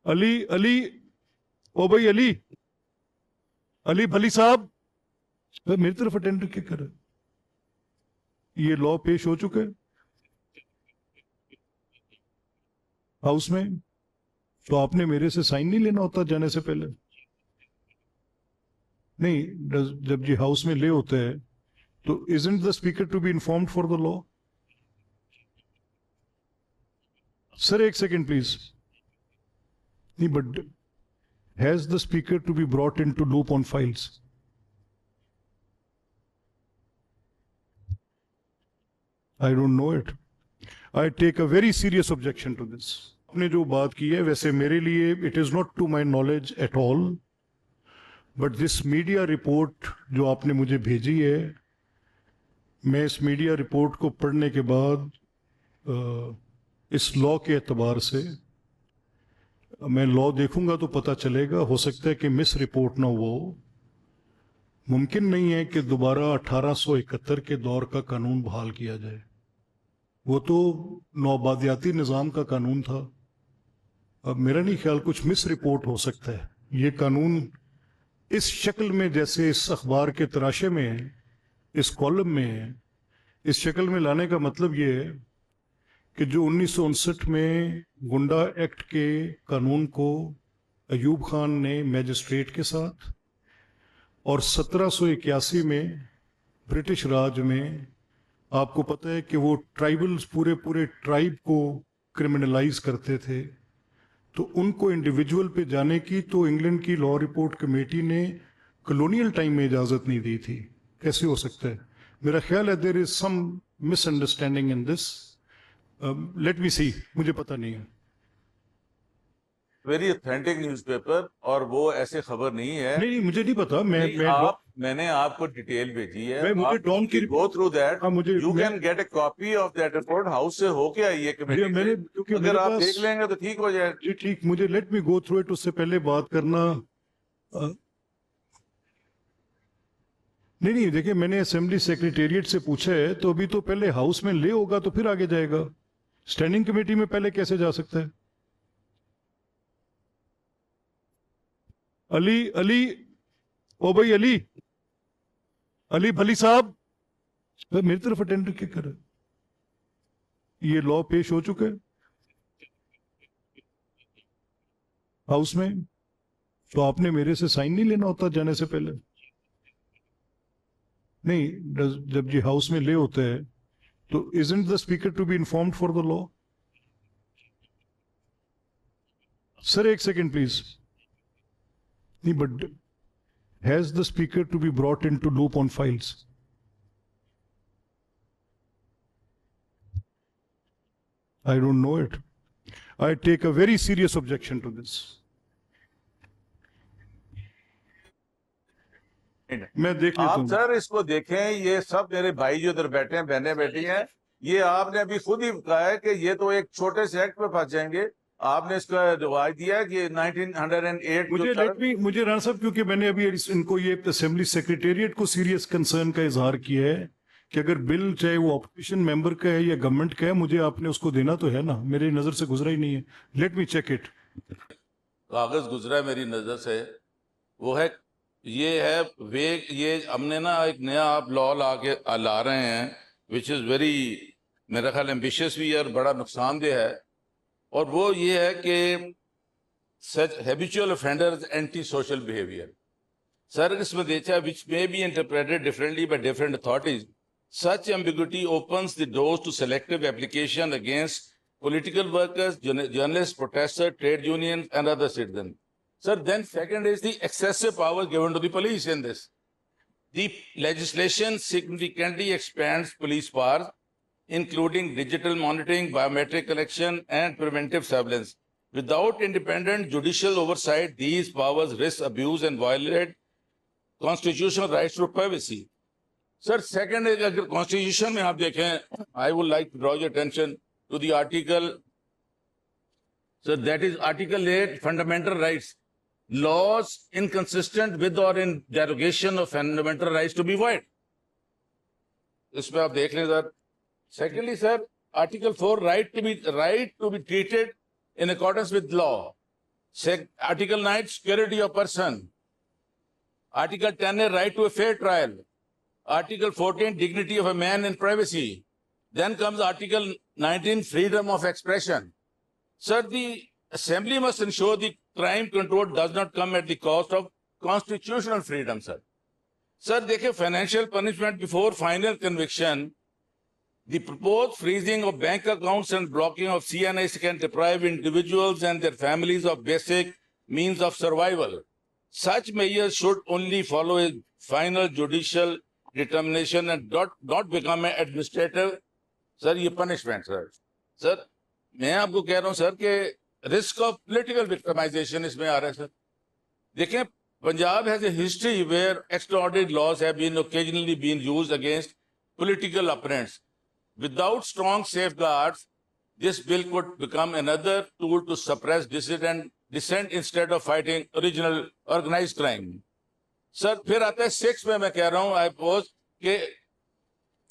अली अली ओ भाई अली अली भली साहब मेरी तरफ अटेंड क्या कर रहे हैं? ये लॉ पेश हो चुका है हाउस में, तो आपने मेरे से साइन नहीं लेना होता जाने से पहले? नहीं, जब ये हाउस में ले होते हैं तो isn't the speaker to be informed for the law? Sir एक सेकेंड प्लीज. नहीं, but has the speaker to be brought into loop on files? I don't know it. I take a very serious objection to this. आपने जो बात की है वैसे मेरे लिए it is not to my knowledge at all, but this media report जो आपने मुझे भेजी है, मैं इस मीडिया रिपोर्ट को पढ़ने के बाद इस लॉ के एतबार से मैं लॉ देखूंगा तो पता चलेगा. हो सकता है कि मिस रिपोर्ट ना हो. मुमकिन नहीं है कि दोबारा 1871 के दौर का कानून बहाल किया जाए. वो तो नौबादियाती निज़ाम का कानून था. अब मेरा नहीं ख्याल कुछ मिस रिपोर्ट हो सकता है. ये कानून इस शक्ल में जैसे इस अखबार के तराशे में है, इस कॉलम में है, इस शक्ल में लाने का मतलब ये है कि जो 1959 में गुंडा एक्ट के कानून को अयूब खान ने मैजिस्ट्रेट के साथ और 1781 में ब्रिटिश राज में, आपको पता है कि वो ट्राइबल्स पूरे ट्राइब को क्रिमिनलाइज करते थे, तो उनको इंडिविजुअल पे जाने की तो इंग्लैंड की लॉ रिपोर्ट कमेटी ने कॉलोनियल टाइम में इजाज़त नहीं दी थी. कैसे हो सकता है? मेरा ख्याल है there is some misunderstanding in this. Let me see, मुझे पता नहीं है. वेरी ऑथेंटिक न्यूज़पेपर, और वो ऐसे खबर नहीं है. नहीं, मुझे नहीं पता. मैंने आपको डिटेल भेजी है. मैं मुझे डॉन की गो थ्रू दैट. मुझे you can get A copy of that report. House से होके आई है कमेटी से. क्योंकि अगर आप देख लेंगे तो ठीक हो जाए. जी ठीक, मुझे let me go through it. उससे पहले बात करना नहीं, देखिए मैंने असेंबली सेक्रेटेरिएट से पूछा है, तो अभी तो पहले हाउस में ले होगा तो फिर आगे जाएगा. स्टैंडिंग कमेटी में पहले कैसे जा सकता है? अली अली ओ भाई अली अली भली साहब मेरी तरफ अटेंड क्या कर रहे हैं? ये लॉ पेश हो चुका है हाउस में, तो आपने मेरे से साइन नहीं लेना होता जाने से पहले? नहीं, जब ये हाउस में ले होते हैं तो isn't the speaker to be informed for the law? Sir एक सेकेंड प्लीज. नहीं, but has the speaker to be brought into loop on files? I don't know it. I take a very serious objection to this. मैं देख लेता आप हूँ. Sir इसको देखें. ये सब मेरे भाई जो इधर बैठे हैं, बहनें बैठी हैं, ये आपने अभी खुद ही कहा है कि ये तो एक छोटे से एक्ट पे फंस जाएंगे. आपने इसका रिवाज दिया है कि 1908 मुझे राणा साहब, क्योंकि मैंने अभी इनको ये असेंबली सेक्रेटेरिएट को सीरियस कंसर्न का इजहार किया है कि अगर बिल चाहे वो ऑपोजिशन मेंबर का है या गवर्नमेंट का है, मुझे आपने उसको देना तो है ना. मेरी नजर से गुजरा ही नहीं है. Let me check it. कागज गुजरा है मेरी नजर से. वो है, ये है वे, ये हमने ना एक नया आप लॉ ला रहे हैं विच इज़ वेरी, मेरा ख्याल एम्बिशियस भी है और बड़ा नुकसानदेह है. और वो ये है कि such habitual offenders anti social behaviour. Sir इसमें देखा which may be interpreted differently by different authorities. Such ambiguity opens the doors to selective application against political workers, journalists, protesters, trade unions, and other citizens. Sir, then second is the excessive power given to the police in this. The legislation significantly expands police powers, including digital monitoring, biometric collection, and preventive surveillance. Without independent judicial oversight, these powers risk abuse and violate constitutional rights to privacy. Sir, second is, अगर constitution में आप देखें, I would like to draw your attention to the article, so that is Article 8, fundamental rights. Laws inconsistent with or in derogation of fundamental rights to be void. इसमें आप देख लें sir. Secondly, sir, Article 4, right to be treated in accordance with law. Article 9, security of person. Article 10, a right to a fair trial. Article 14, dignity of a man in privacy. Then comes Article 19, freedom of expression. Sir, the assembly must ensure the crime control does not come at the cost of constitutional freedom, sir. Sir, देखिए, financial punishment before final conviction, the proposed freezing of bank accounts and blocking of CNAs can deprive individuals and their families of basic means of survival. Such measures should only follow a final judicial determination and not become an administrative, sir, ये punishment, sir. Sir, मैं आपको कह रहा हूँ, sir, कि risk of political victimization इसमें आ रहा है, sir. देखें, Punjab has a history where extraordinary laws have been occasionally been used against political opponents. Without strong safeguards, this bill could become another tool to suppress dissent instead of fighting original organized crime. Sir, फिर आता है 6 में मैं कह रहा हूँ, I pose कि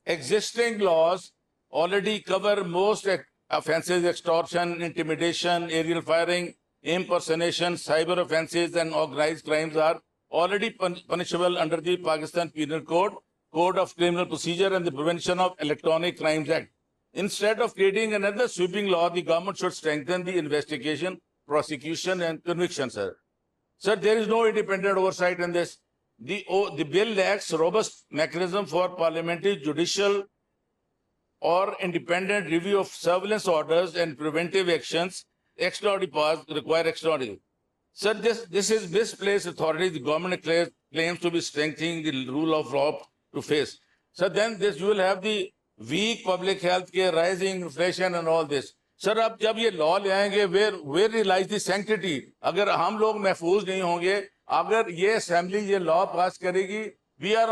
existing laws already cover most offenses: extortion, intimidation, aerial firing, impersonation, cyber offenses, and organized crimes are already punishable under the Pakistan Penal Code, Code of Criminal Procedure, and the Prevention of Electronic Crimes Act. Instead of creating another sweeping law, the government should strengthen the investigation, prosecution, and conviction, sir. Sir, there is no independent oversight in this. The bill lacks robust mechanism for parliamentary, judicial, or independent review of surveillance orders and preventive actions. Extraordinary powers require extraordinary. Sir, this is misplaced authority. The government claims to be strengthening the rule of law to face. So then you will have the weak public health care, rising inflation and all this. Sir, अब जब ये law ले आएंगे, where lies the sanctity? अगर हम लोग महफूज नहीं होंगे, अगर ये assembly ये law pass करेगी, we are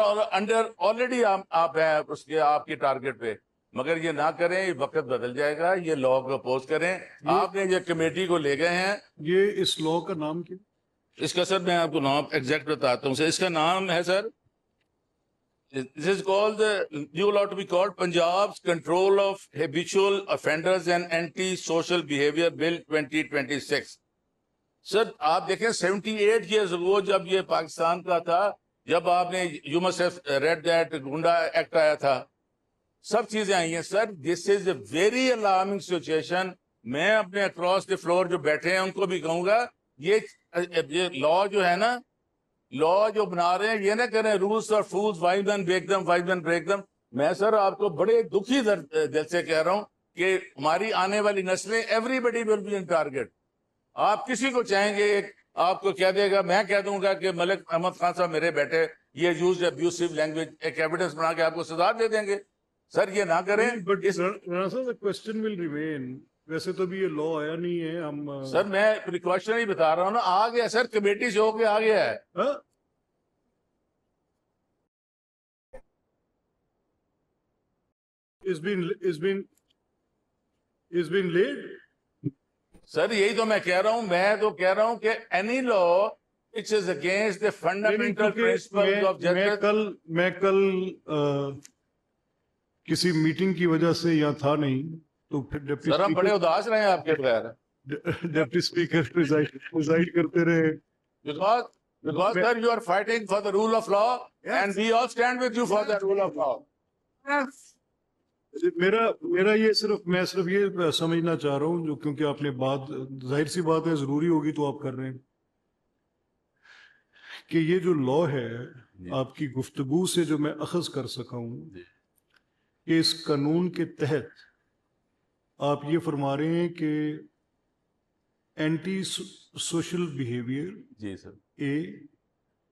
already आप हैं उसके आपके target पे. मगर ये ना करें, वक्त बदल जाएगा, ये लॉ को अपोज करें. आपने ये कमेटी को ले गए हैं. ये इस लॉ का नाम क्या? इसका सर मैं आपको नाम एग्जैक्ट बताता हूँ. इसका नाम है sir, this is called the new law to be called Punjab's Control of Habitual Offenders and Anti-Social Behavior Bill 2026. Sir आप देखें 78 years ago जब ये पाकिस्तान का था, जब आपने you must have read that गुंडा एक्ट आया था, सब चीजें आई हैं. Sir, this is a very alarming situation. मैं अपने अक्रॉस द फ्लोर जो बैठे हैं उनको भी कहूंगा, ये लॉ जो है ना, लॉ जो बना रहे हैं, ये ना करें रूल्स और फूल्स, वाइज एंड ब्रेक देम. मैं सर आपको बड़े दुखी दिल से कह रहा हूं कि हमारी आने वाली नस्लें, everybody will be in target. आप किसी को चाहेंगे, आपको कह देगा, मैं कह दूंगा कि मलिक अहमद खान साहब मेरे बेटे ये यूज अब्यूसिव लैंग्वेज, एक एविडेंस बना के आपको सजा दे देंगे. सर ये ना करें. But the question will remain. वैसे तो भी ये लॉ आया नहीं है. हम सर मैं प्रिकॉशन ही बता रहा हूँ ना, आ गया सर, कमेटी से होके आ गया है. It's been laid. सर यही तो मैं कह रहा हूँ. मैं तो कह रहा हूँ कि any law which is against the fundamental principles of justice. मैं कल किसी मीटिंग की वजह से यहाँ था नहीं, तो फिर डिप्टी सर हम बड़े उदास रहे हैं आपके बगैर. डिप्टी स्पीकर प्रिजाइड करते रहे. Because sir, you are fighting for the rule of law, and we all stand with you for the rule of law. मेरा ये मैं सिर्फ ये समझना चाह रहा हूँ, जो क्योंकि आपने बात, जाहिर सी बात है, जरूरी होगी तो आप कर रहे हैं, कि ये जो लॉ है, आपकी गुफ्तगू से जो मैं अखज कर सका हूँ कि इस कानून के तहत आप ये फरमा रहे हैं कि एंटी सोशल बिहेवियर, जी सर,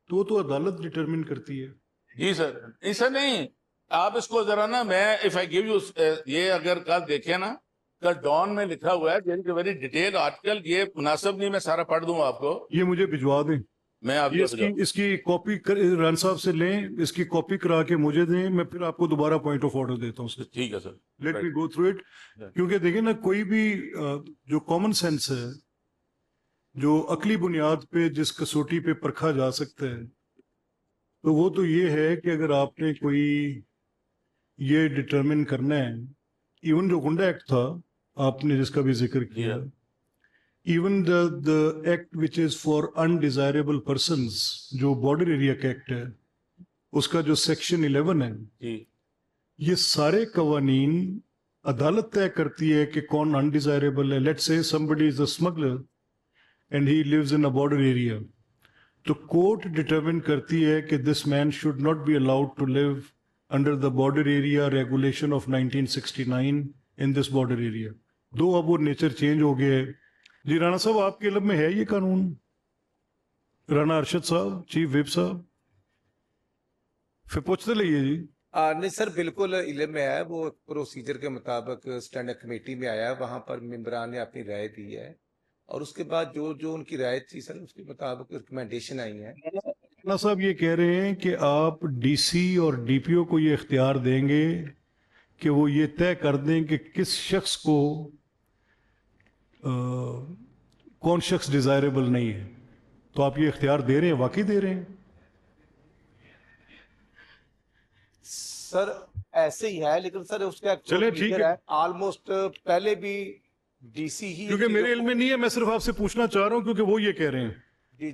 तो अदालत डिटरमिन करती है. जी सर. ऐसा नहीं, आप इसको जरा ना, मैं इफ आई गिव यू, ये अगर कल देखे ना, कल डॉन में लिखा हुआ है वेरी डिटेल आर्टिकल. ये मुनासिब नहीं मैं सारा पढ़ दूं आपको, ये मुझे भिजवा दें. मैं आपको इसकी कॉपी रान साहब से लें, इसकी कॉपी करा के मुझे दें, मैं फिर आपको दोबारा पॉइंट ऑफ ऑर्डर देता हूँ. ठीक है sir, let me go through it. क्योंकि देखिए ना, कोई भी जो कॉमन सेंस है, जो अकली बुनियाद पे जिस कसौटी पे परखा जा सकता है, तो वो तो ये है कि अगर आपने कोई ये डिटरमिन करना है, इवन जो गुंडा एक्ट था आपने जिसका भी जिक्र किया, even the act which is for undesirable persons, जो border area का act है, उसका जो section 11 है, जी ये सारे कवानीन अदालत तय करती है कि कौन undesirable है. Let's say somebody is a smuggler and he lives in a border area. तो कोर्ट डिटरमिन करती है कि this man should not be allowed to live under the border area regulation of 1969 in this border area. दो अब वो nature change हो गया है. जी राणा साहब, आपके इल्म में है ये कानून? राणा अरशद साहब, चीफ विप साहब, फिर पूछते रहिए जी. नहीं सर, बिल्कुल इल्म में है. वो प्रोसीजर के मुताबिक स्टैंडिंग कमेटी में आया है, वहां पर मेंबरान ने अपनी राय दी है और उसके बाद जो जो उनकी राय थी सर उसके मुताबिक रिकमेंडेशन आई है. राणा साहब ये कह रहे हैं कि आप डीसी और डीपीओ को ये इख्तियार देंगे कि वो ये तय कर दें कि किस शख्स को कौन शख्स डिजायरेबल नहीं है. तो आप ये इख्तियार दे रहे हैं, वाकई दे रहे हैं? सर ऐसे ही है, लेकिन सर उसका चले ठीक है. ऑलमोस्ट पहले भी डीसी ही, क्योंकि मेरे इल्म में नहीं है, मैं सिर्फ आपसे पूछना चाह रहा हूं क्योंकि वो ये कह रहे हैं.